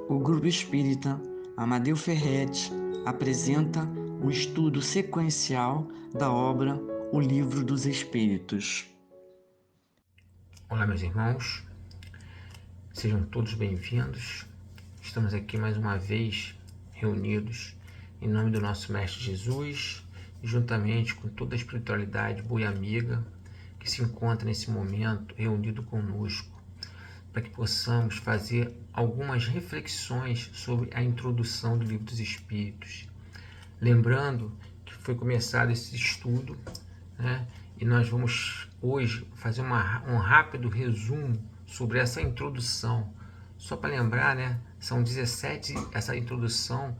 O Grupo Espírita Amadeu Ferretti apresenta o estudo sequencial da obra O Livro dos Espíritos. Olá, meus irmãos, sejam todos bem-vindos. Estamos aqui mais uma vez reunidos em nome do nosso Mestre Jesus e juntamente com toda a espiritualidade boa e amiga que se encontra nesse momento reunido conosco, para que possamos fazer algumas reflexões sobre a introdução do Livro dos Espíritos. Lembrando que foi começado esse estudo, né? E nós vamos hoje fazer um rápido resumo sobre essa introdução. Só para lembrar, né? São 17, essa introdução,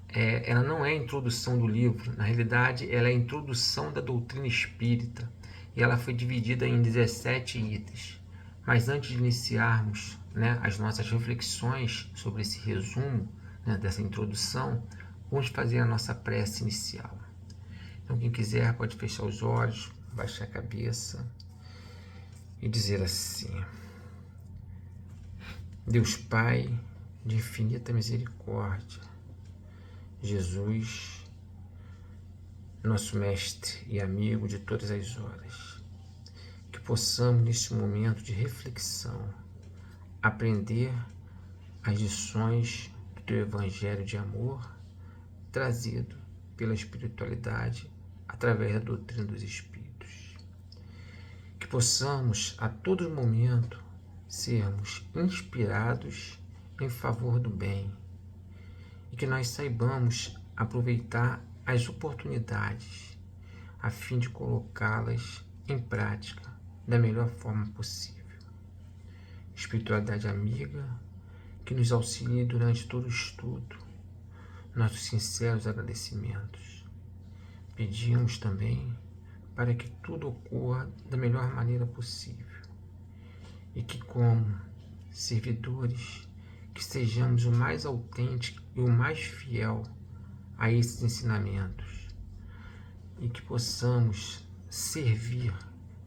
ela não é a introdução do livro, na realidade ela é a introdução da doutrina espírita. E ela foi dividida em 17 itens. Mas antes de iniciarmos, né, as nossas reflexões sobre esse resumo, né, dessa introdução, vamos fazer a nossa prece inicial. Então, quem quiser pode fechar os olhos, baixar a cabeça e dizer assim: Deus Pai de infinita misericórdia, Jesus, nosso mestre e amigo de todas as horas, que possamos neste momento de reflexão aprender as lições do teu evangelho de amor trazido pela espiritualidade através da doutrina dos Espíritos. Que possamos a todo momento sermos inspirados em favor do bem e que nós saibamos aproveitar as oportunidades a fim de colocá-las em prática da melhor forma possível. Espiritualidade amiga, que nos auxilie durante todo o estudo, nossos sinceros agradecimentos. Pedimos também para que tudo ocorra da melhor maneira possível e que, como servidores, que sejamos o mais autêntico e o mais fiel a esses ensinamentos e que possamos servir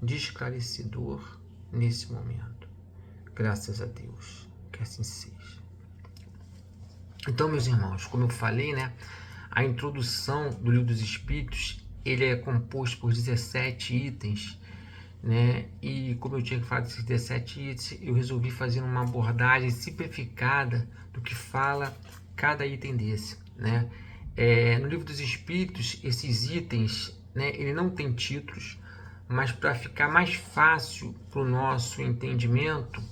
de esclarecedor nesse momento. Graças a Deus, que assim seja. Então, meus irmãos, como eu falei, né, a introdução do Livro dos Espíritos, ele é composto por 17 itens, né, e como eu tinha que falar desses 17 itens, eu resolvi fazer uma abordagem simplificada do que fala cada item desse, né. No Livro dos Espíritos, esses itens, né, ele não tem títulos, mas para ficar mais fácil para o nosso entendimento,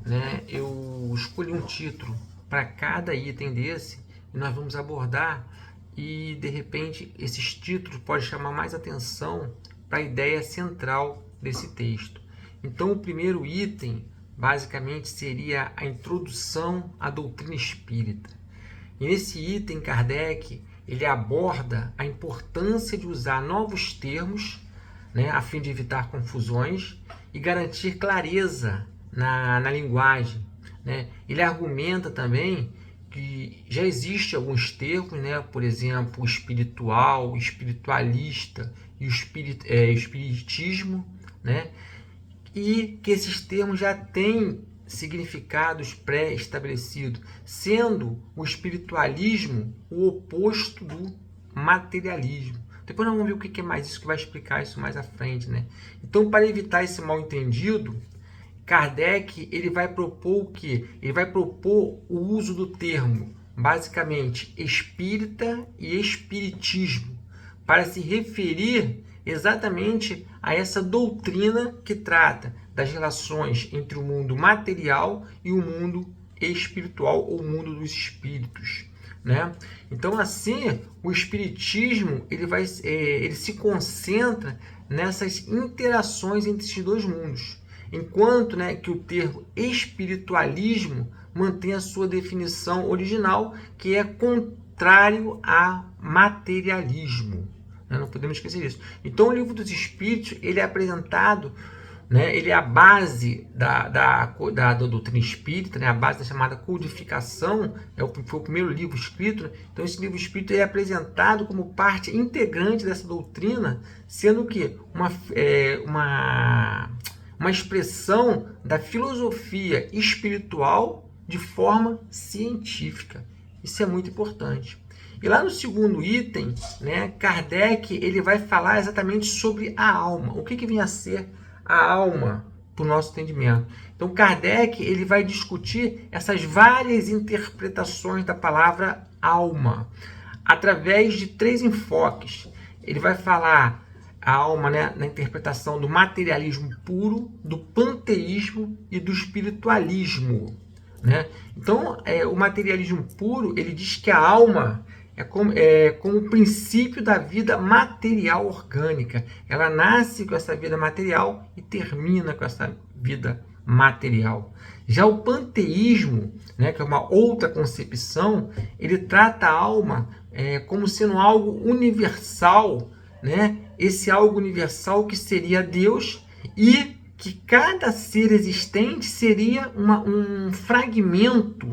né, eu escolhi um título para cada item desse e nós vamos abordar, e de repente esses títulos podem chamar mais atenção para a ideia central desse texto. Então o primeiro item basicamente seria a introdução à doutrina espírita. E nesse item Kardec ele aborda a importância de usar novos termos, né, a fim de evitar confusões e garantir clareza na linguagem, né? Ele argumenta também que já existe alguns termos, né? Por exemplo, o espiritual, o espiritualista e o espiritismo, né? E que esses termos já têm significados pré-estabelecidos, sendo o espiritualismo o oposto do materialismo. Depois nós vamos ver o que é mais isso, que vai explicar isso mais à frente, né? Então, para evitar esse mal-entendido, Kardec ele vai propor o quê? Ele vai propor o uso do termo, basicamente, espírita e espiritismo, para se referir exatamente a essa doutrina que trata das relações entre o mundo material e o mundo espiritual, ou o mundo dos espíritos, né? Então, assim, o espiritismo ele se concentra nessas interações entre esses dois mundos, enquanto, né, que o termo espiritualismo mantém a sua definição original, que é contrário a materialismo. Não podemos esquecer isso. Então, o Livro dos Espíritos ele é apresentado, né, ele é a base da doutrina espírita, né, a base da chamada codificação, foi o primeiro livro escrito. Então, esse livro espírita é apresentado como parte integrante dessa doutrina, sendo que uma expressão da filosofia espiritual, de forma científica. Isso é muito importante. E lá no segundo item, né, Kardec ele vai falar exatamente sobre a alma. O que vem a ser a alma para o nosso entendimento? Então, Kardec ele vai discutir essas várias interpretações da palavra alma, através de 3 enfoques. Ele vai falar a alma, né, na interpretação do materialismo puro, do panteísmo e do espiritualismo. Né? Então, o materialismo puro ele diz que a alma é como o princípio da vida material orgânica. Ela nasce com essa vida material e termina com essa vida material. Já o panteísmo, né, que é uma outra concepção, ele trata a alma como sendo algo universal, né? Esse algo universal que seria Deus e que cada ser existente seria um fragmento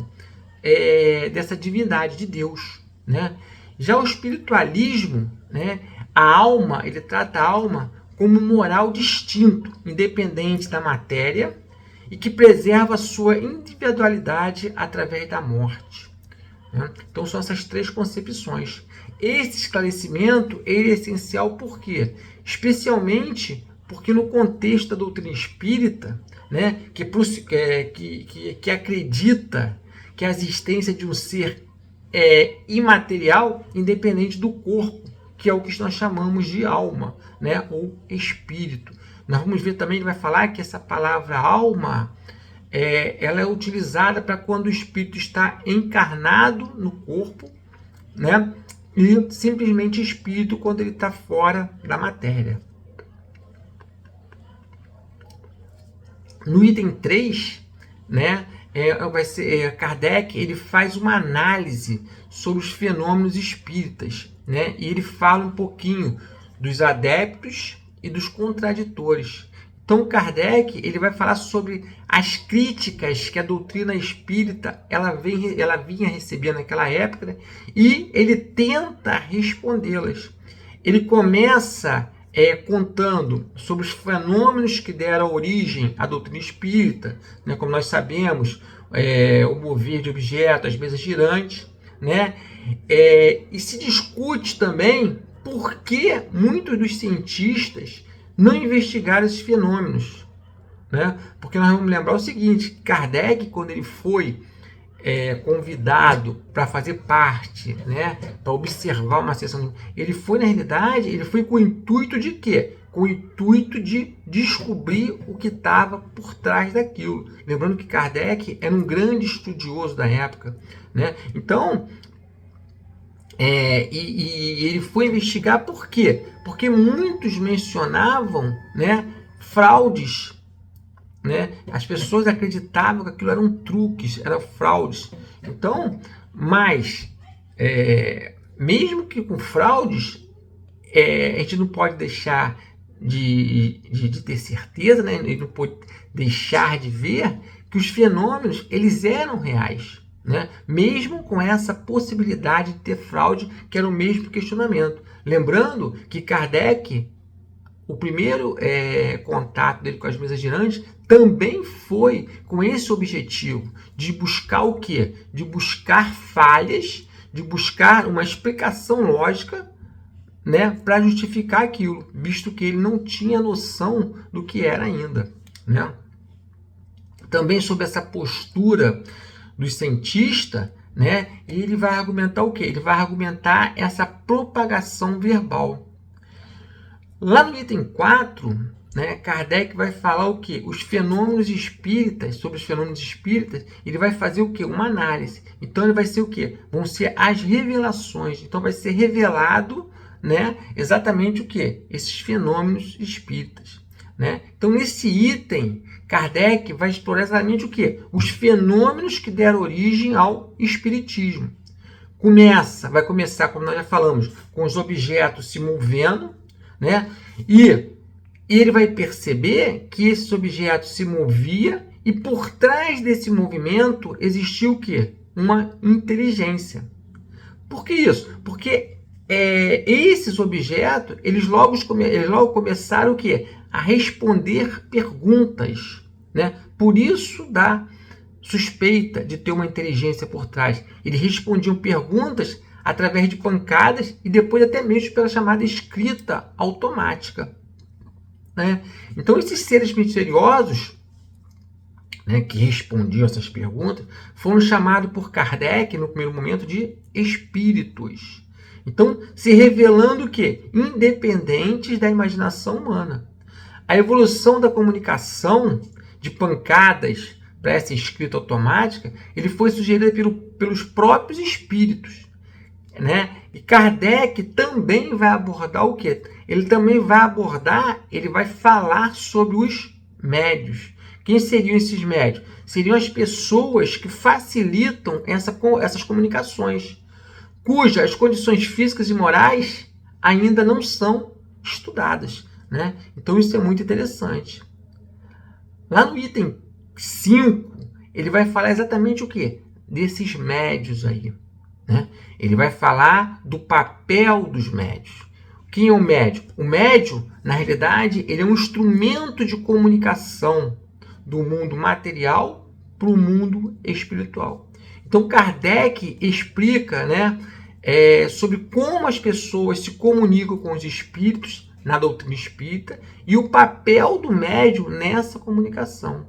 dessa divindade de Deus, né? Já o espiritualismo, né, a alma, ele trata a alma como moral distinto, independente da matéria e que preserva a sua individualidade através da morte. Né? Então são essas 3 concepções. Esse esclarecimento ele é essencial por quê? Especialmente porque no contexto da doutrina espírita, né, que acredita que a existência de um ser imaterial, independente do corpo, que é o que nós chamamos de alma, né, ou espírito. Nós vamos ver também, ele vai falar que essa palavra alma, ela é utilizada para quando o espírito está encarnado no corpo, né, e simplesmente espírito quando ele está fora da matéria. No item 3, né, Kardec ele faz uma análise sobre os fenômenos espíritas, né, e ele fala um pouquinho dos adeptos e dos contraditores. Então, Kardec ele vai falar sobre as críticas que a doutrina espírita ela vinha recebendo naquela época, né, e ele tenta respondê-las. Ele começa contando sobre os fenômenos que deram origem à doutrina espírita, né, como nós sabemos, o mover de objetos, as mesas girantes, né, e se discute também por que muitos dos cientistas não investigaram esses fenômenos, né? Porque nós vamos lembrar o seguinte: Kardec, quando ele foi convidado para fazer parte, né, para observar uma sessão, ele foi, na realidade, ele foi com o intuito de quê? Com o intuito de descobrir o que estava por trás daquilo. Lembrando que Kardec era um grande estudioso da época, né? Então, e ele foi investigar por quê? Porque muitos mencionavam, né, fraudes, né? As pessoas acreditavam que aquilo eram truques, eram fraudes. Então, mas mesmo que com fraudes, a gente não pode deixar de ter certeza, né? E não pode deixar de ver que os fenômenos eles eram reais, né? Mesmo com essa possibilidade de ter fraude, que era o mesmo questionamento. Lembrando que Kardec, o primeiro contato dele com as mesas girantes também foi com esse objetivo de buscar o quê? De buscar falhas, de buscar uma explicação lógica, né, para justificar aquilo, visto que ele não tinha noção do que era ainda, né? Também sobre essa postura do cientista, né, ele vai argumentar o quê? Ele vai argumentar essa propagação verbal. Lá no item 4, né, Kardec vai falar o quê? Os fenômenos espíritas, sobre os fenômenos espíritas, ele vai fazer o quê? Uma análise. Então ele vai ser o quê? Vão ser as revelações. Então vai ser revelado, né, exatamente o quê? Esses fenômenos espíritas, né? Então nesse item, Kardec vai explorar exatamente o quê? Os fenômenos que deram origem ao espiritismo. Vai começar, como nós já falamos, com os objetos se movendo, né? E ele vai perceber que esses objetos se moviam e por trás desse movimento existia o quê? Uma inteligência. Por que isso? Porque esses objetos, eles logo começaram o quê? A responder perguntas, né? Por isso suspeita de ter uma inteligência por trás. Eles respondiam perguntas através de pancadas e depois até mesmo pela chamada escrita automática, né? Então, esses seres misteriosos, né, que respondiam essas perguntas, foram chamados por Kardec, no primeiro momento, de espíritos. Então, se revelando que independentes da imaginação humana. A evolução da comunicação de pancadas para essa escrita automática, ele foi sugerida pelos próprios espíritos, né? E Kardec também vai abordar o quê? Ele vai falar sobre os médios. Quem seriam esses médios? Seriam as pessoas que facilitam essas comunicações, cujas condições físicas e morais ainda não são estudadas, né? Então isso é muito interessante. Lá no item 5, ele vai falar exatamente o quê? Desses médios aí, né? Ele vai falar do papel dos médios. Quem é o médio? O médio, na realidade, ele é um instrumento de comunicação do mundo material para o mundo espiritual. Então, Kardec explica, né, sobre como as pessoas se comunicam com os espíritos na doutrina espírita e o papel do médium nessa comunicação,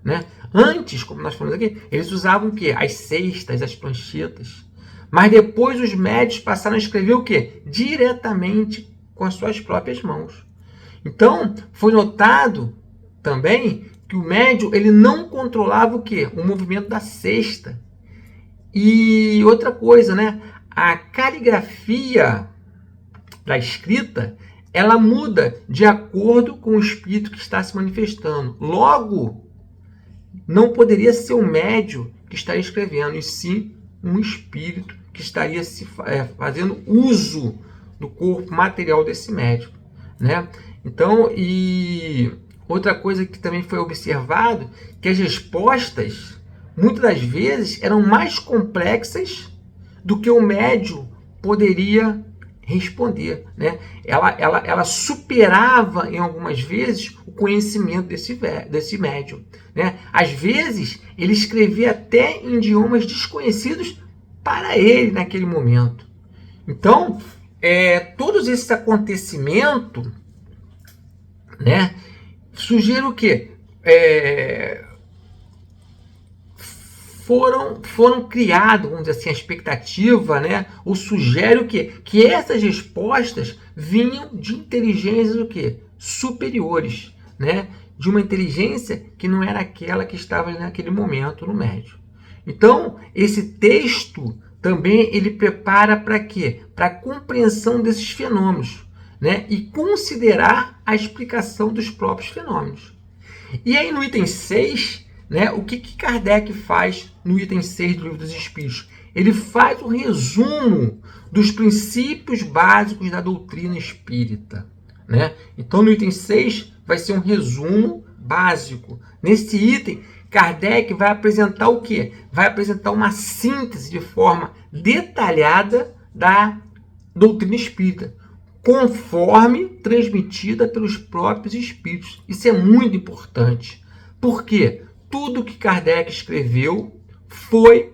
né? Antes, como nós falamos aqui, eles usavam o quê? As cestas, as pranchetas. Mas depois os médios passaram a escrever o quê? Diretamente com as suas próprias mãos. Então, foi notado também que o médium ele não controlava o quê? O movimento da cesta. E outra coisa, né? A caligrafia da escrita, ela muda de acordo com o espírito que está se manifestando. Logo, não poderia ser o médium que estaria escrevendo, e sim um espírito que estaria fazendo uso do corpo material desse médium, né? Então, e outra coisa que também foi observado, que as respostas, muitas das vezes, eram mais complexas do que o médium poderia responder, né? Ela superava, em algumas vezes, o conhecimento desse médium, né? Às vezes, ele escrevia até em idiomas desconhecidos para ele naquele momento. Então, todos esses acontecimentos, né, sugerem o quê? Foram criados, vamos dizer assim, a expectativa, né, ou sugere o quê? Que essas respostas vinham de inteligências o quê? Superiores, né, de uma inteligência que não era aquela que estava naquele momento no médium. Então, esse texto também ele prepara para quê? Para a compreensão desses fenômenos, né, e considerar a explicação dos próprios fenômenos. E aí no item 6, né, o que Kardec faz no item 6 do Livro dos Espíritos? Ele faz um resumo dos princípios básicos da doutrina espírita, né? Então no item 6 vai ser um resumo básico. Nesse item, Kardec vai apresentar o quê? Vai apresentar uma síntese de forma detalhada da doutrina espírita, conforme transmitida pelos próprios espíritos. Isso é muito importante. Por quê? Tudo que Kardec escreveu foi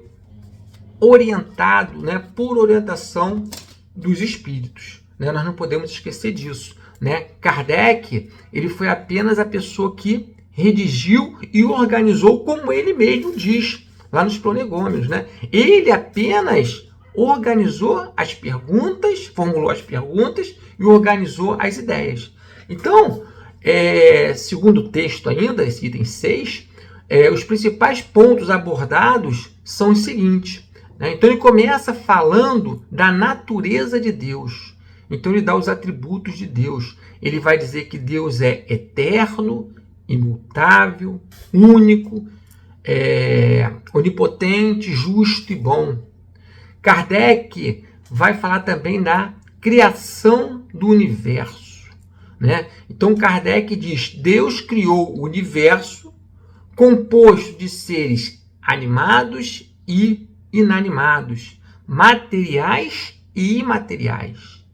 orientado, né, por orientação dos espíritos, né? Nós não podemos esquecer disso, né? Kardec, ele foi apenas a pessoa que redigiu e organizou, como ele mesmo diz lá nos Prolegômenos, né? Ele apenas organizou as perguntas, formulou as perguntas e organizou as ideias. Então, segundo o texto ainda, esse item 6, os principais pontos abordados são os seguintes, né? Então ele começa falando da natureza de Deus. Então ele dá os atributos de Deus. Ele vai dizer que Deus é eterno, imutável, único, onipotente, justo e bom. Kardec vai falar também da criação do universo, né? Então Kardec diz: Deus criou o universo composto de seres animados e inanimados, materiais e imateriais.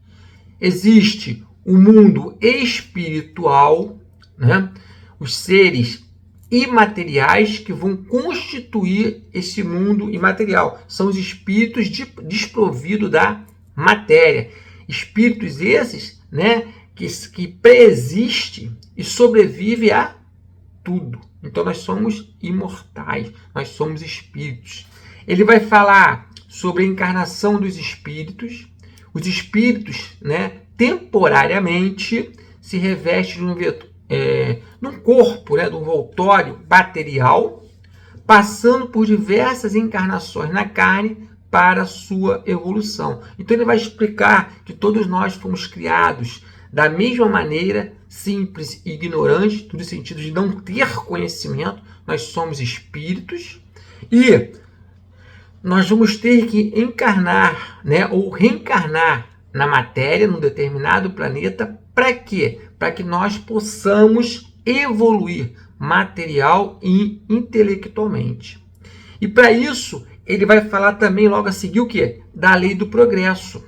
Existe o mundo espiritual, né? Os seres imateriais que vão constituir esse mundo imaterial. São os espíritos desprovidos da matéria. Espíritos esses, né, que preexiste e sobrevive a tudo. Então nós somos imortais, nós somos espíritos. Ele vai falar sobre a encarnação dos espíritos. Os espíritos, né, temporariamente se revestem num corpo, né, de um envoltório material, passando por diversas encarnações na carne para a sua evolução. Então ele vai explicar que todos nós fomos criados da mesma maneira, simples e ignorante, no sentido de não ter conhecimento. Nós somos espíritos e nós vamos ter que encarnar, né, ou reencarnar na matéria, num determinado planeta. Para quê? Para que nós possamos evoluir material e intelectualmente. E para isso, ele vai falar também logo a seguir o quê? Da lei do progresso.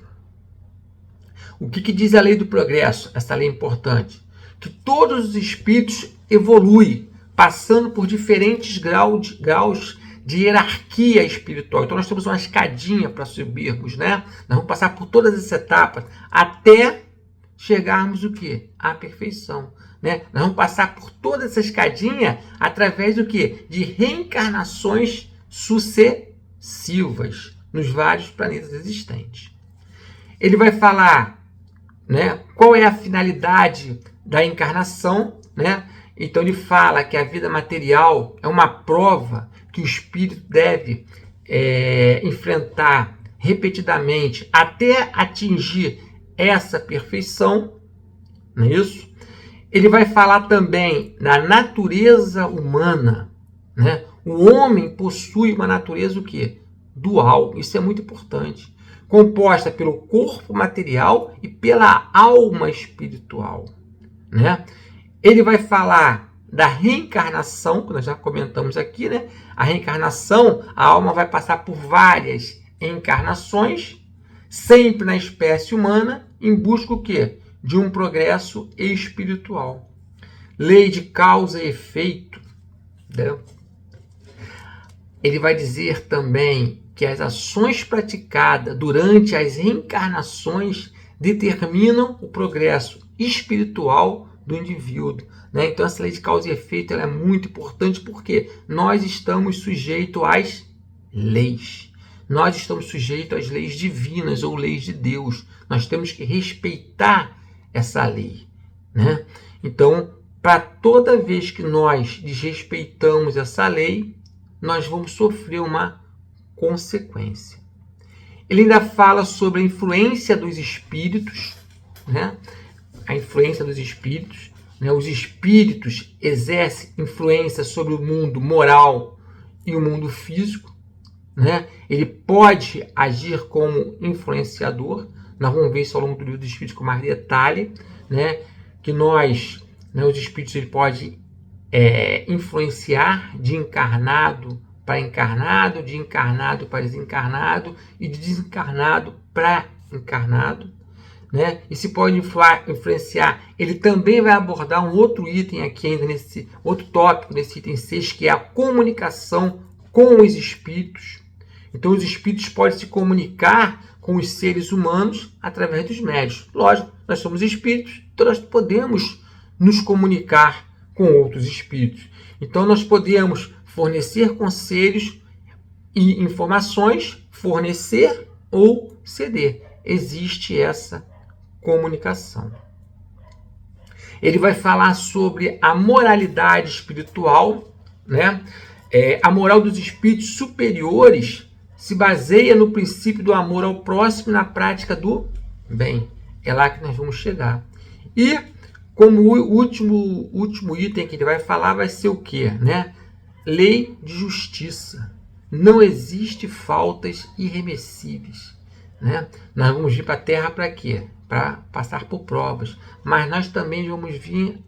O que diz a lei do progresso? Essa lei é importante. Que todos os espíritos evoluem, passando por diferentes graus de hierarquia espiritual. Então nós temos uma escadinha para subirmos, né? Nós vamos passar por todas essas etapas até chegarmos o quê? À perfeição, né? Nós vamos passar por toda essa escadinha através do quê? De reencarnações sucessivas nos vários planetas existentes. Ele vai falar, né, qual é a finalidade da encarnação, né? Então ele fala que a vida material é uma prova que o espírito deve enfrentar repetidamente até atingir essa perfeição, não é isso? Ele vai falar também da natureza humana, né? O homem possui uma natureza o quê? Dual, isso é muito importante, composta pelo corpo material e pela alma espiritual, né? Ele vai falar da reencarnação, que nós já comentamos aqui, né? A reencarnação, a alma vai passar por várias encarnações, sempre na espécie humana, em busca o quê? De um progresso espiritual. Lei de causa e efeito, né? Ele vai dizer também que as ações praticadas durante as reencarnações determinam o progresso espiritual do indivíduo, né? Então essa lei de causa e efeito ela é muito importante porque nós estamos sujeitos às leis. Nós estamos sujeitos às leis divinas ou leis de Deus. Nós temos que respeitar essa lei, né? Então, para toda vez que nós desrespeitamos essa lei, nós vamos sofrer uma consequência. Ele ainda fala sobre a influência dos espíritos, né? A influência dos espíritos, né? Os espíritos exercem influência sobre o mundo moral e o mundo físico, né? Ele pode agir como influenciador. Nós vamos ver isso ao longo do livro dos Espíritos com mais detalhe, né? Que nós, né, os espíritos, ele pode influenciar de encarnado para encarnado, de encarnado para desencarnado e de desencarnado para encarnado, né? E se pode influenciar. Ele também vai abordar um outro item aqui ainda, nesse outro tópico, nesse item 6, que é a comunicação com os espíritos. Então os espíritos podem se comunicar com os seres humanos através dos médios. Lógico, nós somos espíritos, então nós podemos nos comunicar com outros espíritos. Então nós podemos fornecer conselhos e informações, fornecer ou ceder. Existe essa comunicação. Ele vai falar sobre a moralidade espiritual, né? A moral dos espíritos superiores se baseia no princípio do amor ao próximo e na prática do bem. É lá que nós vamos chegar. E como o último item que ele vai falar vai ser o quê, né? Lei de justiça. Não existe faltas irremessíveis, né? Nós vamos vir para a Terra para quê? Para passar por provas. Mas nós também vamos vir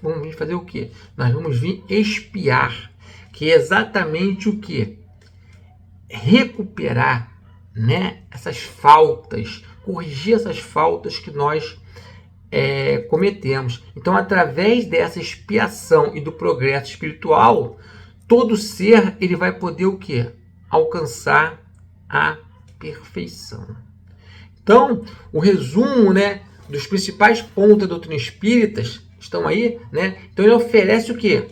vamos vir fazer o quê? Nós vamos vir expiar, que é exatamente o quê? Recuperar, né, essas faltas, corrigir essas faltas que nós cometemos. Então, através dessa expiação e do progresso espiritual, todo ser ele vai poder o quê? Alcançar a perfeição. Então, o resumo, né, dos principais pontos da doutrina espírita estão aí, né? Então ele oferece o quê?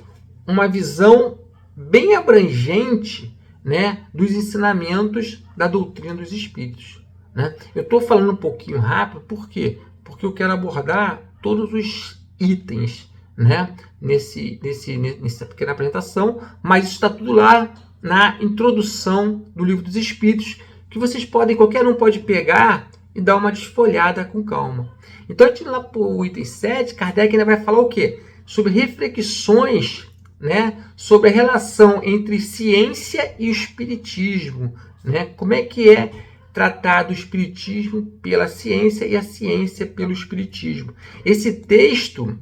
Uma visão bem abrangente, né, dos ensinamentos da doutrina dos espíritos, né? Eu estou falando um pouquinho rápido, por quê? Porque eu quero abordar todos os itens, né, nessa pequena apresentação, mas isso está tudo lá na introdução do Livro dos Espíritos, que vocês podem, qualquer um pode pegar e dar uma desfolhada com calma. Então, a gente lá para o item 7, Kardec ainda vai falar o quê? Sobre reflexões, né, sobre a relação entre ciência e o espiritismo, né? Como é que é tratado o espiritismo pela ciência e a ciência pelo espiritismo. Esse texto,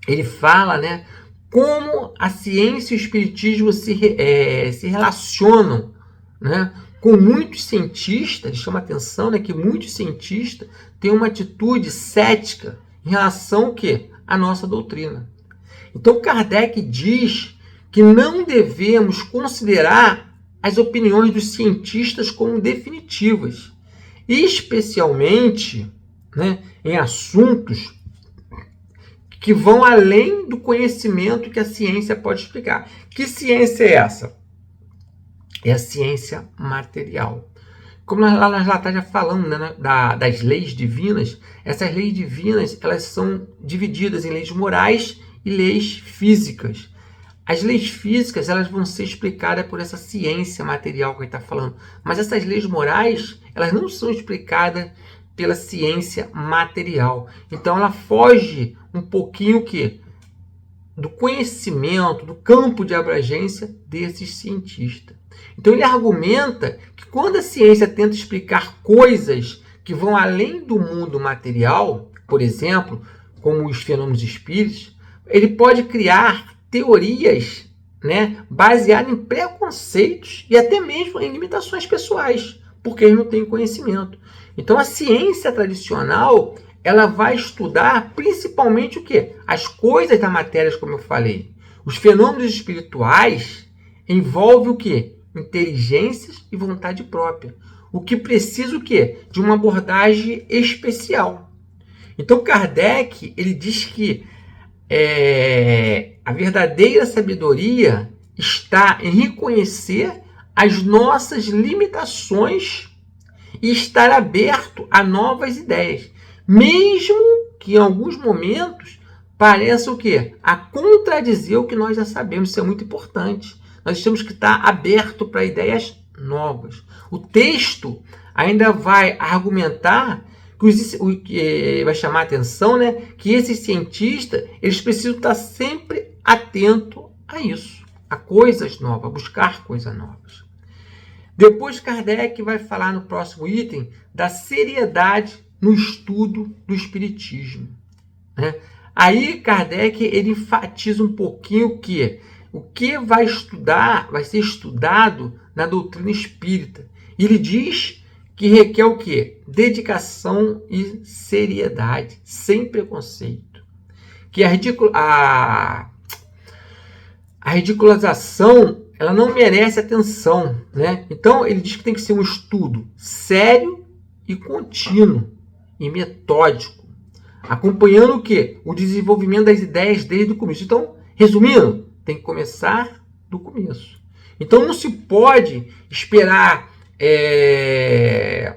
ele fala, né, como a ciência e o espiritismo se relacionam, né? Com muitos cientistas, chama atenção, né, que muitos cientistas têm uma atitude cética em relação ao quê? À nossa doutrina. Então Kardec diz que não devemos considerar as opiniões dos cientistas como definitivas, especialmente, né, em assuntos que vão além do conhecimento que a ciência pode explicar. Que ciência é essa? É a ciência material. Como nós lá já falamos, né, das leis divinas, essas leis divinas elas são divididas em leis morais e leis físicas. As leis físicas elas vão ser explicadas por essa ciência material que a gente está falando, mas essas leis morais elas não são explicadas pela ciência material. Então ela foge um pouquinho o quê? Do conhecimento, do campo de abrangência desses cientistas. Então ele argumenta que quando a ciência tenta explicar coisas que vão além do mundo material, por exemplo, como os fenômenos espíritos, ele pode criar teorias, né, baseadas em preconceitos e até mesmo em limitações pessoais, porque ele não tem conhecimento. Então a ciência tradicional ela vai estudar principalmente o quê? As coisas da matéria, como eu falei. Os fenômenos espirituais envolvem o quê? Inteligências e vontade própria. O que precisa o quê? De uma abordagem especial. Então Kardec ele diz que a verdadeira sabedoria está em reconhecer as nossas limitações e estar aberto a novas ideias, mesmo que em alguns momentos pareça o quê? A contradizer o que nós já sabemos. Isso é muito importante. Nós temos que estar aberto para ideias novas. O texto ainda vai argumentar que vai chamar a atenção, né, que esses cientistas eles precisam estar sempre atentos a isso, a coisas novas, a buscar coisas novas. Depois Kardec vai falar no próximo item da seriedade no estudo do espiritismo, né? Aí Kardec ele enfatiza um pouquinho que o que vai ser estudado na doutrina espírita. Ele diz que requer o quê? Dedicação e seriedade, sem preconceito. Que a ridicularização ela não merece atenção, né? Então ele diz que tem que ser um estudo sério e contínuo e metódico, acompanhando o quê? O desenvolvimento das ideias desde o começo. Então, resumindo, tem que começar do começo. Então não se pode esperar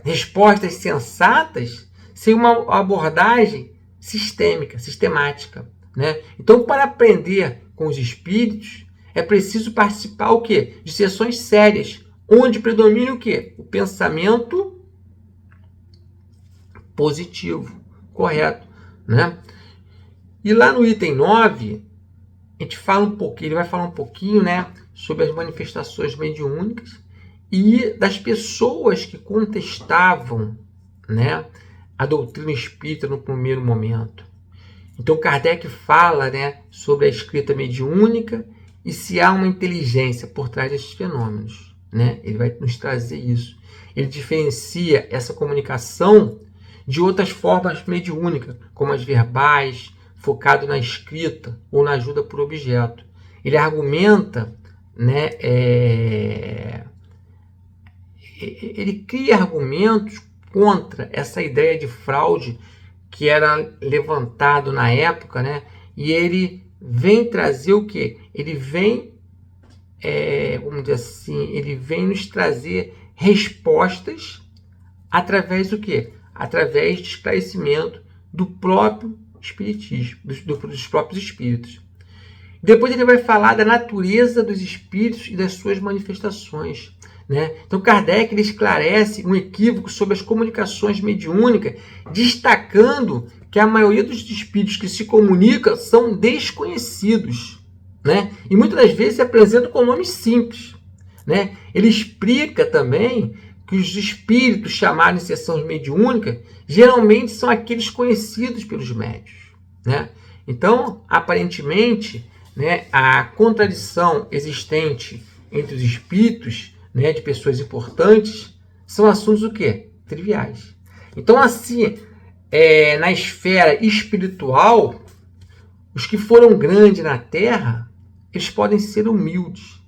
respostas sensatas sem uma abordagem sistemática, né? Então, para aprender com os espíritos, é preciso participar o quê? De sessões sérias, onde predomina o quê? O pensamento positivo, correto, né? E lá no item 9, a gente fala um pouquinho, ele vai falar um pouquinho, né, sobre as manifestações mediúnicas e das pessoas que contestavam, né, a doutrina espírita no primeiro momento. Então Kardec fala, né, sobre a escrita mediúnica e se há uma inteligência por trás desses fenômenos, né? Ele vai nos trazer isso. Ele diferencia essa comunicação de outras formas mediúnicas, como as verbais, focado na escrita ou na ajuda por objeto. Ele argumenta, né, ele cria argumentos contra essa ideia de fraude que era levantado na época, né? E ele vem trazer o quê? Ele vem, vamos dizer assim, ele vem nos trazer respostas através do quê? Através de esclarecimento do próprio espiritismo, dos próprios espíritos. Depois ele vai falar da natureza dos espíritos e das suas manifestações, né? Então Kardec ele esclarece um equívoco sobre as comunicações mediúnicas, destacando que a maioria dos espíritos que se comunicam são desconhecidos, né? E muitas das vezes se apresentam com nomes simples, né? Ele explica também que os espíritos chamados em sessões mediúnicas geralmente são aqueles conhecidos pelos médiuns, né? Então, aparentemente, né, a contradição existente entre os espíritos, né, de pessoas importantes são assuntos o quê? Triviais. Então, assim, na esfera espiritual, os que foram grandes na Terra, eles podem ser humildes.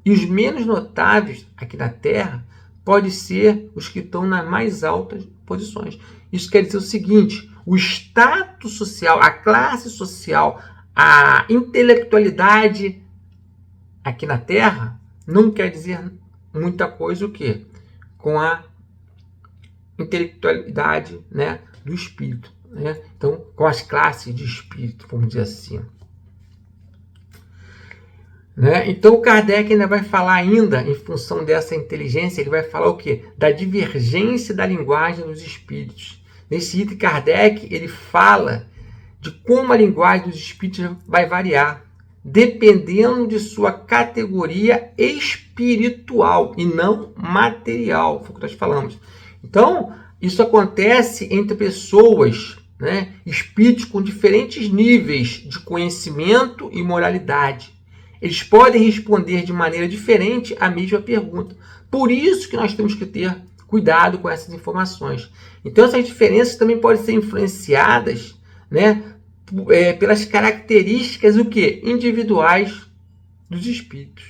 E os menos notáveis aqui na Terra podem ser os que estão nas mais altas posições. Isso quer dizer o seguinte: o status social, a classe social, a intelectualidade aqui na Terra não quer dizer muita coisa o quê? Com a intelectualidade, né, do espírito, né? Então, com as classes de espírito, vamos dizer assim. Né? Então, o Kardec ainda vai falar ainda, em função dessa inteligência, ele vai falar o quê? Da divergência da linguagem dos espíritos. Nesse item, Kardec ele fala de como a linguagem dos espíritos vai variar, dependendo de sua categoria espiritual e não material, foi o que nós falamos. Então, isso acontece entre pessoas, né, espíritos com diferentes níveis de conhecimento e moralidade. Eles podem responder de maneira diferente à mesma pergunta. Por isso que nós temos que ter cuidado com essas informações. Então, essas diferenças também podem ser influenciadas, né, pelas características o quê? Individuais dos espíritos.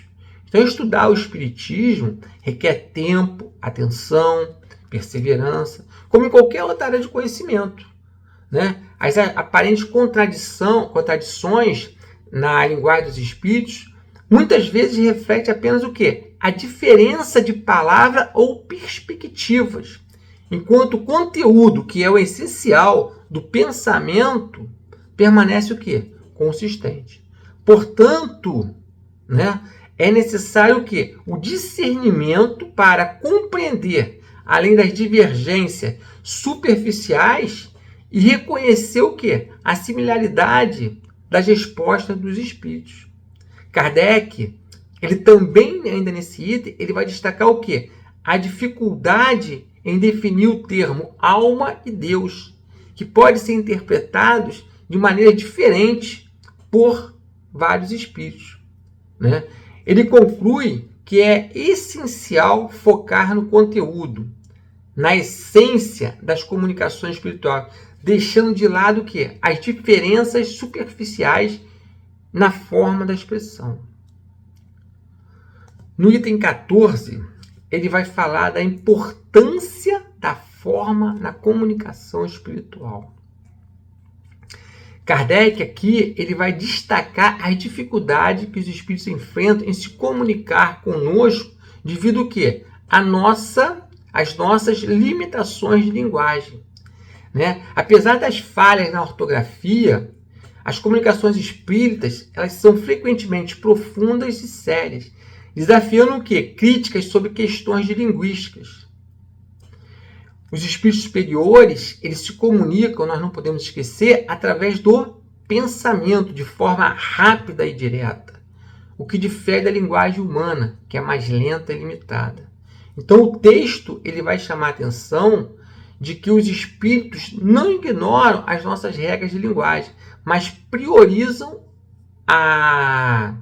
Então, estudar o espiritismo requer tempo, atenção, perseverança, como em qualquer outra área de conhecimento, né? As aparentes contradições na linguagem dos espíritos muitas vezes reflete apenas o quê? A diferença de palavra ou perspectivas, enquanto o conteúdo, que é o essencial do pensamento, permanece o quê? Consistente. Portanto, né, é necessário o quê? O discernimento para compreender, além das divergências superficiais, e reconhecer o quê? A similaridade das respostas dos espíritos. Kardec, ele também, ainda nesse item, ele vai destacar o quê? A dificuldade em definir o termo alma e Deus, que pode ser interpretados de maneira diferente por vários espíritos, né? Ele conclui que é essencial focar no conteúdo, na essência das comunicações espirituais, deixando de lado o quê? As diferenças superficiais na forma da expressão. No item 14, ele vai falar da importância da forma na comunicação espiritual. Kardec aqui ele vai destacar as dificuldades que os espíritos enfrentam em se comunicar conosco devido ao quê? Às nossas limitações de linguagem, né? Apesar das falhas na ortografia, as comunicações espíritas elas são frequentemente profundas e sérias, desafiando o quê? Críticas sobre questões de linguísticas. Os espíritos superiores, eles se comunicam, nós não podemos esquecer, através do pensamento, de forma rápida e direta, o que difere da linguagem humana, que é mais lenta e limitada. Então, o texto ele vai chamar a atenção de que os espíritos não ignoram as nossas regras de linguagem, mas priorizam a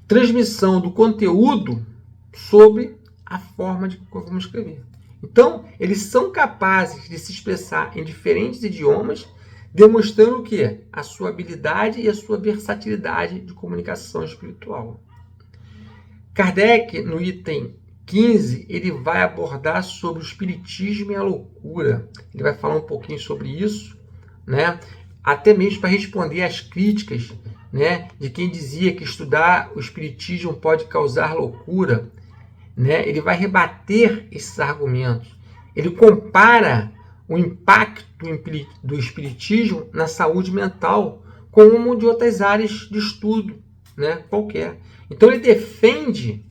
transmissão do conteúdo sobre a forma de como escrever. Então, eles são capazes de se expressar em diferentes idiomas, demonstrando o quê? A sua habilidade e a sua versatilidade de comunicação espiritual. Kardec, no item 15, ele vai abordar sobre o espiritismo e a loucura. Ele vai falar um pouquinho sobre isso, né? Até mesmo para responder às críticas, né, de quem dizia que estudar o espiritismo pode causar loucura, né? Ele vai rebater esses argumentos. Ele compara o impacto do espiritismo na saúde mental como de outras áreas de estudo, né, qualquer. Então ele defende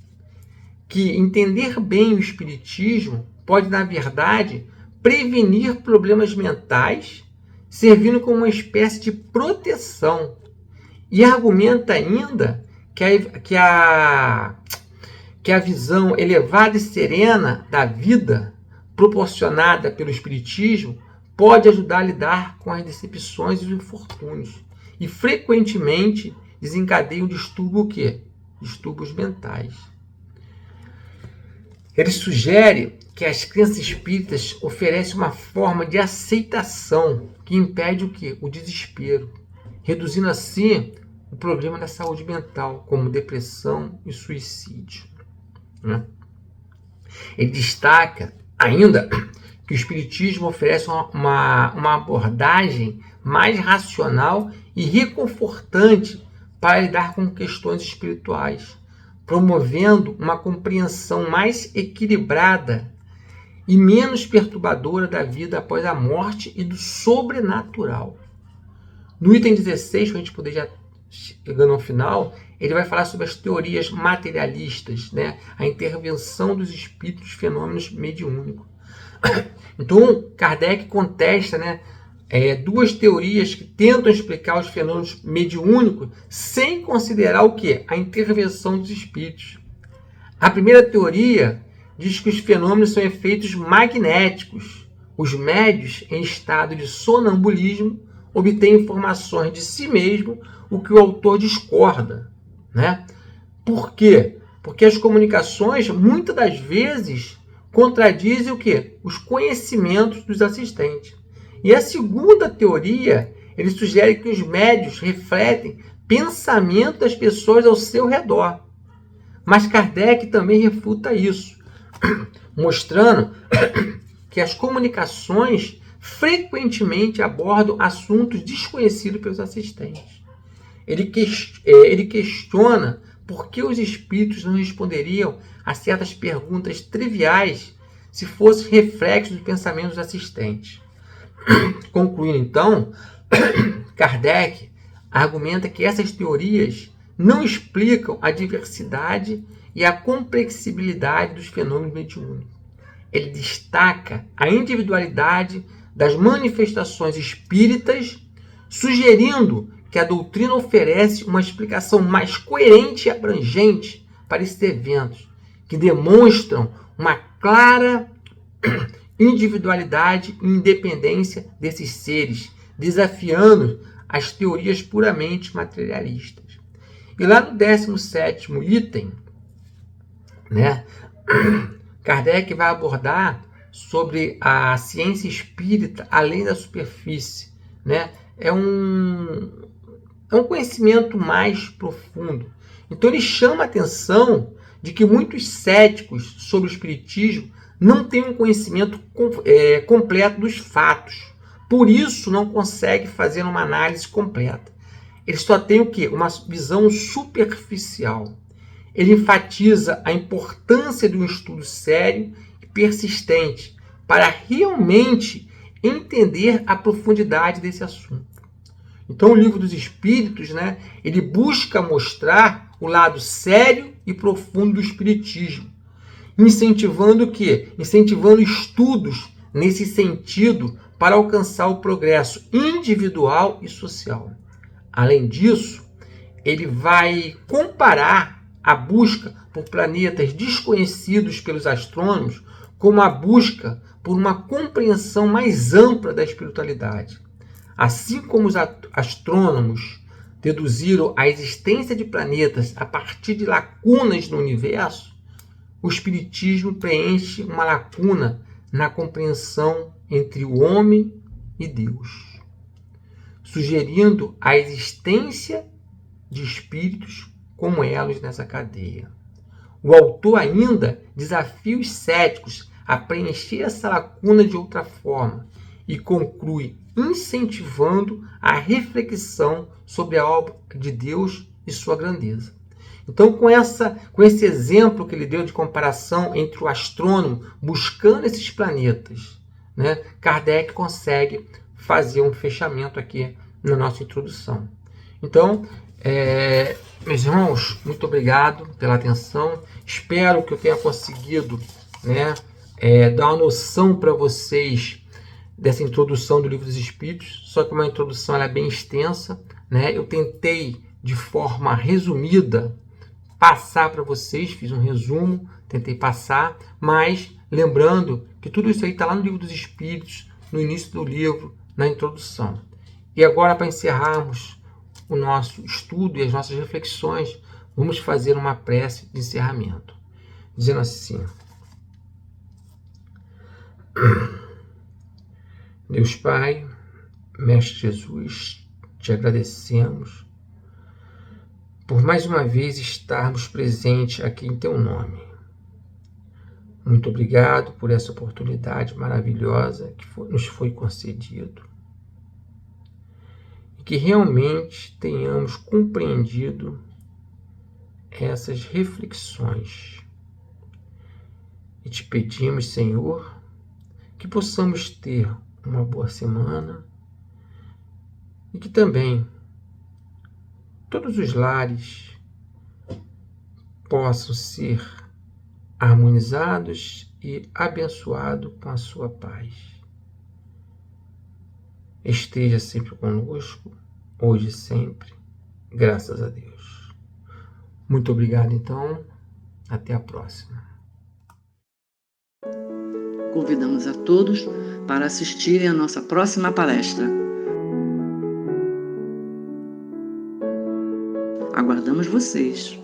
que entender bem o espiritismo pode, na verdade, prevenir problemas mentais, servindo como uma espécie de proteção. E argumenta ainda que a visão elevada e serena da vida, proporcionada pelo espiritismo, pode ajudar a lidar com as decepções e os infortúnios. E, frequentemente, desencadeia um distúrbio o quê? Distúrbios mentais. Ele sugere que as crenças espíritas oferecem uma forma de aceitação que impede o quê? O desespero, reduzindo assim o problema da saúde mental, como depressão e suicídio. Ele destaca ainda que o espiritismo oferece uma abordagem mais racional e reconfortante para lidar com questões espirituais, promovendo uma compreensão mais equilibrada e menos perturbadora da vida após a morte e do sobrenatural. No item 16, para a gente poder já chegando ao final, ele vai falar sobre as teorias materialistas, né? A intervenção dos espíritos nos fenômenos mediúnicos. Então, Kardec contesta, né, duas teorias que tentam explicar os fenômenos mediúnicos sem considerar o quê? A intervenção dos espíritos. A primeira teoria diz que os fenômenos são efeitos magnéticos. Os médios, em estado de sonambulismo, obtêm informações de si mesmo, o que o autor discorda, né? Por quê? Porque as comunicações, muitas das vezes, contradizem o quê? Os conhecimentos dos assistentes. E a segunda teoria, ele sugere que os médios refletem pensamento das pessoas ao seu redor. Mas Kardec também refuta isso, mostrando que as comunicações frequentemente abordam assuntos desconhecidos pelos assistentes. Ele questiona por que os espíritos não responderiam a certas perguntas triviais se fossem reflexos do pensamento dos assistentes. Concluindo, então, Kardec argumenta que essas teorias não explicam a diversidade e a complexibilidade dos fenômenos mediúnicos. Ele destaca a individualidade das manifestações espíritas, sugerindo que a doutrina oferece uma explicação mais coerente e abrangente para esses eventos, que demonstram uma clara individualidade e independência desses seres, desafiando as teorias puramente materialistas. E lá no 17º item, né, Kardec vai abordar sobre a ciência espírita além da superfície, né? É um conhecimento mais profundo. Então ele chama a atenção de que muitos céticos sobre o espiritismo não têm um conhecimento completo dos fatos. Por isso não conseguem fazer uma análise completa. Eles só têm o quê? Uma visão superficial. Ele enfatiza a importância de um estudo sério e persistente para realmente entender a profundidade desse assunto. Então, o Livro dos Espíritos, né, ele busca mostrar o lado sério e profundo do espiritismo, incentivando o quê? Incentivando estudos nesse sentido para alcançar o progresso individual e social. Além disso, ele vai comparar a busca por planetas desconhecidos pelos astrônomos como a busca por uma compreensão mais ampla da espiritualidade. Assim como os astrônomos deduziram a existência de planetas a partir de lacunas no universo, o espiritismo preenche uma lacuna na compreensão entre o homem e Deus, sugerindo a existência de espíritos como elos nessa cadeia. O autor ainda desafia os céticos a preencher essa lacuna de outra forma e conclui incentivando a reflexão sobre a obra de Deus e sua grandeza. Então, com esse exemplo que ele deu de comparação entre o astrônomo buscando esses planetas, né, Kardec consegue fazer um fechamento aqui na nossa introdução. Então, meus irmãos, muito obrigado pela atenção. Espero que eu tenha conseguido, né, dar uma noção para vocês dessa introdução do Livro dos Espíritos. Só que uma introdução ela é bem extensa, né? Eu tentei, de forma resumida, passar para vocês, fiz um resumo, tentei passar, mas lembrando que tudo isso aí está lá no Livro dos Espíritos, no início do livro, na introdução. E agora, para encerrarmos o nosso estudo e as nossas reflexões, vamos fazer uma prece de encerramento, dizendo assim: Deus Pai, Mestre Jesus, te agradecemos por mais uma vez estarmos presentes aqui em teu nome. Muito obrigado por essa oportunidade maravilhosa que nos foi concedido. E que realmente tenhamos compreendido essas reflexões. E te pedimos, Senhor, que possamos ter uma boa semana e que também todos os lares possam ser harmonizados e abençoados com a sua paz. Esteja sempre conosco, hoje e sempre, graças a Deus. Muito obrigado, então. Até a próxima. Convidamos a todos para assistirem à nossa próxima palestra. Aguardamos vocês!